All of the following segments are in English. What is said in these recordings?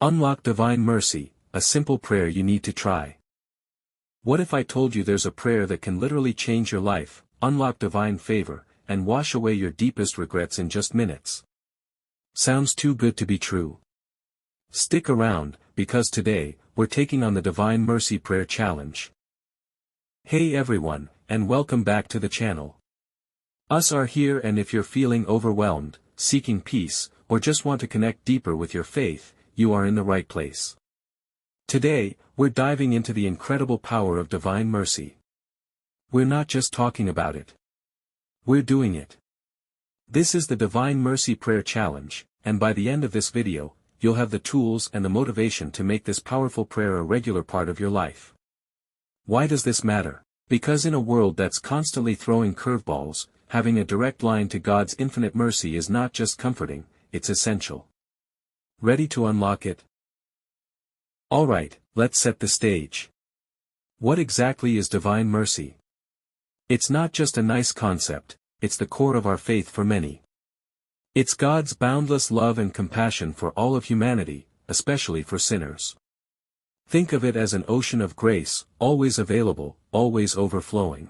Unlock divine mercy, a simple prayer you need to try. What if I told you there's a prayer that can literally change your life, unlock divine favor, and wash away your deepest regrets in just minutes? Sounds too good to be true. Stick around, because today, we're taking on the Divine Mercy Prayer Challenge. Hey everyone, and welcome back to the channel. Us are here, and if you're feeling overwhelmed, seeking peace, or just want to connect deeper with your faith, you are in the right place. Today, we're diving into the incredible power of divine mercy. We're not just talking about it. We're doing it. This is the Divine Mercy Prayer Challenge, and by the end of this video, you'll have the tools and the motivation to make this powerful prayer a regular part of your life. Why does this matter? Because in a world that's constantly throwing curveballs, having a direct line to God's infinite mercy is not just comforting, it's essential. Ready to unlock it? Alright, let's set the stage. What exactly is divine mercy? It's not just a nice concept, it's the core of our faith for many. It's God's boundless love and compassion for all of humanity, especially for sinners. Think of it as an ocean of grace, always available, always overflowing.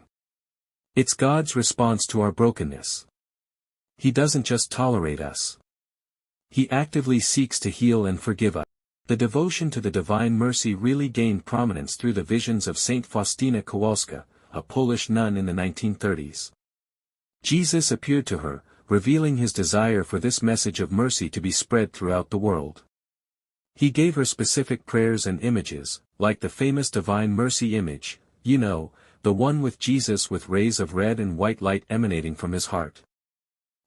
It's God's response to our brokenness. He doesn't just tolerate us. He actively seeks to heal and forgive us. The devotion to the divine mercy really gained prominence through the visions of Saint Faustina Kowalska, a Polish nun in the 1930s. Jesus appeared to her, revealing his desire for this message of mercy to be spread throughout the world. He gave her specific prayers and images, like the famous Divine Mercy image, the one with Jesus with rays of red and white light emanating from his heart.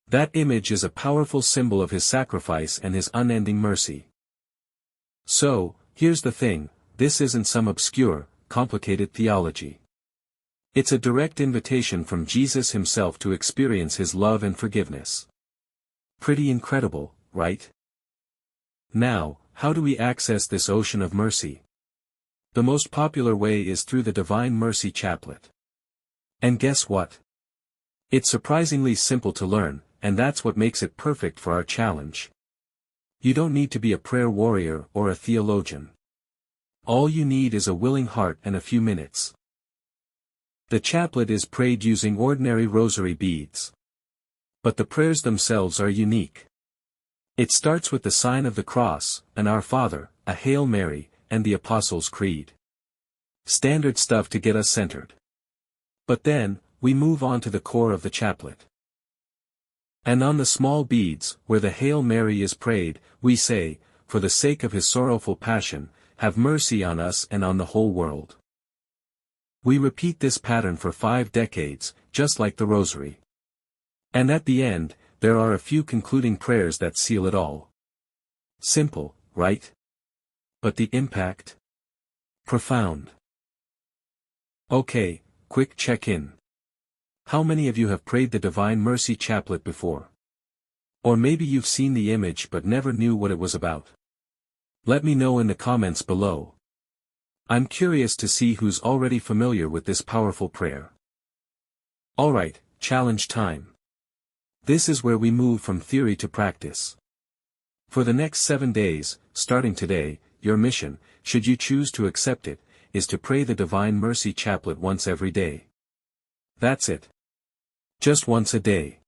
That image is a powerful symbol of his sacrifice and his unending mercy. So, here's the thing, this isn't some obscure, complicated theology. It's a direct invitation from Jesus himself to experience his love and forgiveness. Pretty incredible, right? Now, how do we access this ocean of mercy? The most popular way is through the Divine Mercy Chaplet. And guess what? It's surprisingly simple to learn, and that's what makes it perfect for our challenge. You don't need to be a prayer warrior or a theologian. All you need is a willing heart and a few minutes. The chaplet is prayed using ordinary rosary beads. But the prayers themselves are unique. It starts with the sign of the cross, an Our Father, a Hail Mary, and the Apostles' Creed. Standard stuff to get us centered. But then, we move on to the core of the chaplet. And on the small beads, where the Hail Mary is prayed, we say, for the sake of his sorrowful passion, have mercy on us and on the whole world. We repeat this pattern for 5 decades, just like the Rosary. And at the end, there are a few concluding prayers that seal it all. Simple, right? But the impact? Profound. Okay, quick check-in. How many of you have prayed the Divine Mercy Chaplet before? Or maybe you've seen the image but never knew what it was about. Let me know in the comments below. I'm curious to see who's already familiar with this powerful prayer. Alright, challenge time. This is where we move from theory to practice. For the next 7 days, starting today, your mission, should you choose to accept it, is to pray the Divine Mercy Chaplet once every day. That's it. Just once a day.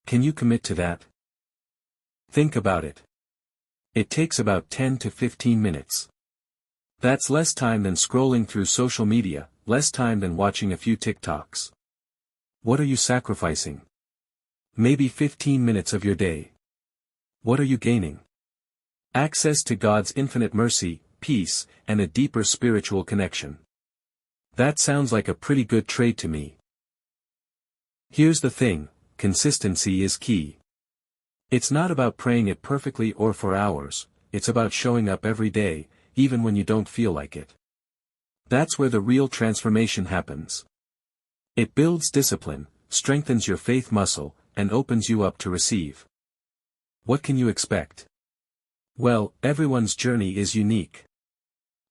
Can you commit to that? Think about it. It takes about 10 to 15 minutes. That's less time than scrolling through social media, less time than watching a few TikToks. What are you sacrificing? Maybe 15 minutes of your day. What are you gaining? Access to God's infinite mercy, peace, and a deeper spiritual connection. That sounds like a pretty good trade to me. Here's the thing, consistency is key. It's not about praying it perfectly or for hours, it's about showing up every day, even when you don't feel like it. That's where the real transformation happens. It builds discipline, strengthens your faith muscle, and opens you up to receive. What can you expect? Well, everyone's journey is unique.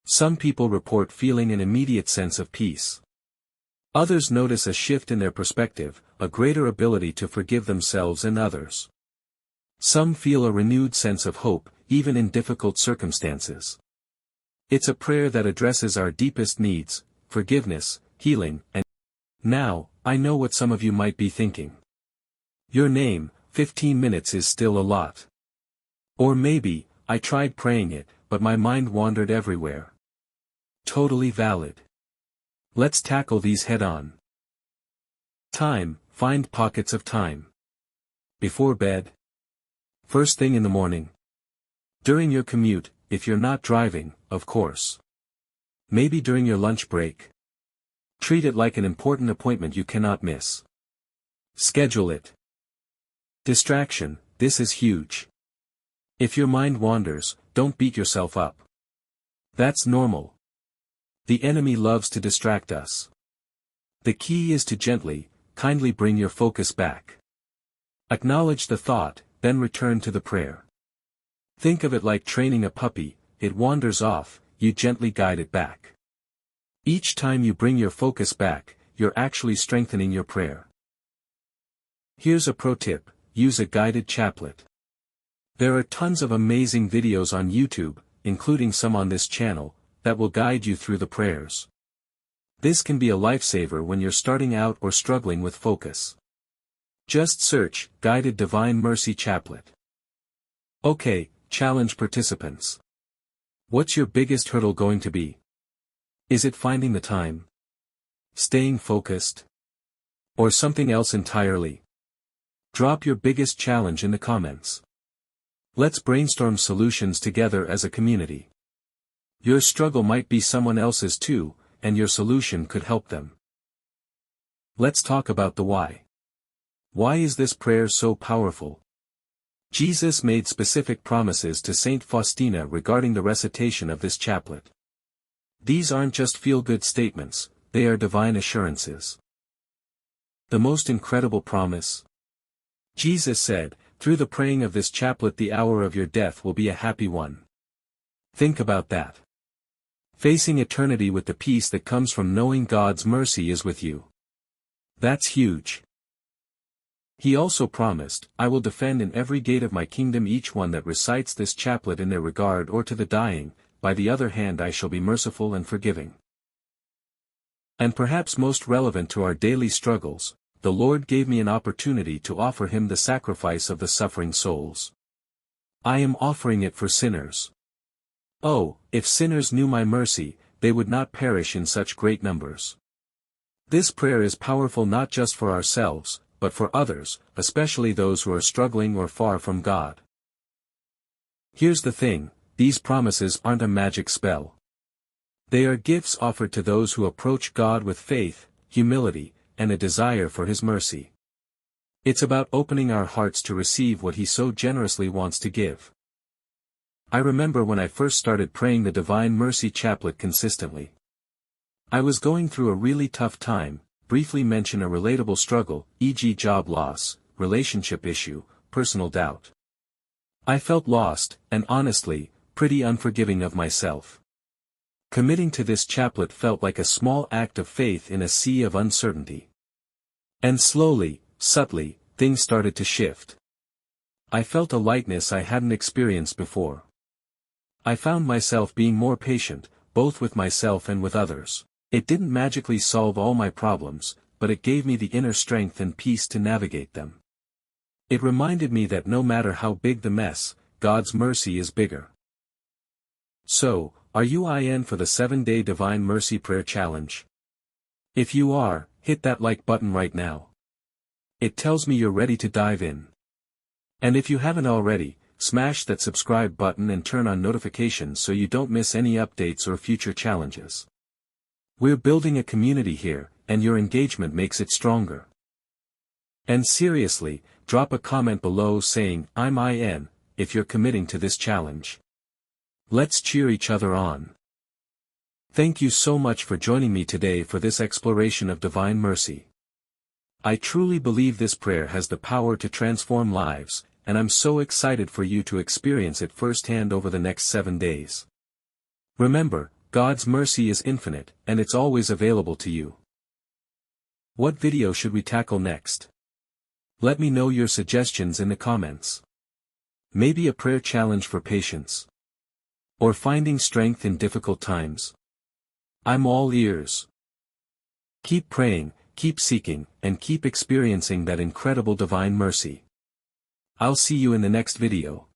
Some people report feeling an immediate sense of peace. Others notice a shift in their perspective, a greater ability to forgive themselves and others. Some feel a renewed sense of hope, even in difficult circumstances. It's a prayer that addresses our deepest needs, forgiveness, healing, and now, I know what some of you might be thinking. Your name, 15 minutes is still a lot. Or maybe, I tried praying it, but my mind wandered everywhere. Totally valid. Let's tackle these head-on. Time, find pockets of time. Before bed. First thing in the morning. During your commute, if you're not driving, of course. Maybe during your lunch break. Treat it like an important appointment you cannot miss. Schedule it. Distraction, this is huge. If your mind wanders, don't beat yourself up. That's normal. The enemy loves to distract us. The key is to gently, kindly bring your focus back. Acknowledge the thought, then return to the prayer. Think of it like training a puppy, it wanders off, you gently guide it back. Each time you bring your focus back, you're actually strengthening your prayer. Here's a pro tip, use a guided chaplet. There are tons of amazing videos on YouTube, including some on this channel, that will guide you through the prayers. This can be a lifesaver when you're starting out or struggling with focus. Just search, Guided Divine Mercy Chaplet. Okay, challenge participants. What's your biggest hurdle going to be? Is it finding the time? Staying focused? Or something else entirely? Drop your biggest challenge in the comments. Let's brainstorm solutions together as a community. Your struggle might be someone else's too, and your solution could help them. Let's talk about the why. Why is this prayer so powerful? Jesus made specific promises to Saint Faustina regarding the recitation of this chaplet. These aren't just feel-good statements, they are divine assurances. The most incredible promise? Jesus said, through the praying of this chaplet the hour of your death will be a happy one. Think about that. Facing eternity with the peace that comes from knowing God's mercy is with you. That's huge. He also promised, I will defend in every gate of my kingdom each one that recites this chaplet in their regard or to the dying, by the other hand I shall be merciful and forgiving. And perhaps most relevant to our daily struggles, the Lord gave me an opportunity to offer him the sacrifice of the suffering souls. I am offering it for sinners. Oh, if sinners knew my mercy, they would not perish in such great numbers. This prayer is powerful not just for ourselves, but for others, especially those who are struggling or far from God. Here's the thing, these promises aren't a magic spell. They are gifts offered to those who approach God with faith, humility, and a desire for his mercy. It's about opening our hearts to receive what he so generously wants to give. I remember when I first started praying the Divine Mercy Chaplet consistently. I was going through a really tough time, briefly mention a relatable struggle, e.g. job loss, relationship issue, personal doubt. I felt lost, and honestly, pretty unforgiving of myself. Committing to this chaplet felt like a small act of faith in a sea of uncertainty. And slowly, subtly, things started to shift. I felt a lightness I hadn't experienced before. I found myself being more patient, both with myself and with others. It didn't magically solve all my problems, but it gave me the inner strength and peace to navigate them. It reminded me that no matter how big the mess, God's mercy is bigger. So, are you in for the 7-day Divine Mercy Prayer Challenge? If you are, hit that like button right now. It tells me you're ready to dive in. And if you haven't already, smash that subscribe button and turn on notifications so you don't miss any updates or future challenges. We're building a community here, and your engagement makes it stronger. And seriously, drop a comment below saying, I'm in, if you're committing to this challenge. Let's cheer each other on. Thank you so much for joining me today for this exploration of Divine Mercy. I truly believe this prayer has the power to transform lives, and I'm so excited for you to experience it firsthand over the next 7 days. Remember, God's mercy is infinite, and it's always available to you. What video should we tackle next? Let me know your suggestions in the comments. Maybe a prayer challenge for patience. Or finding strength in difficult times. I'm all ears. Keep praying, keep seeking, and keep experiencing that incredible divine mercy. I'll see you in the next video.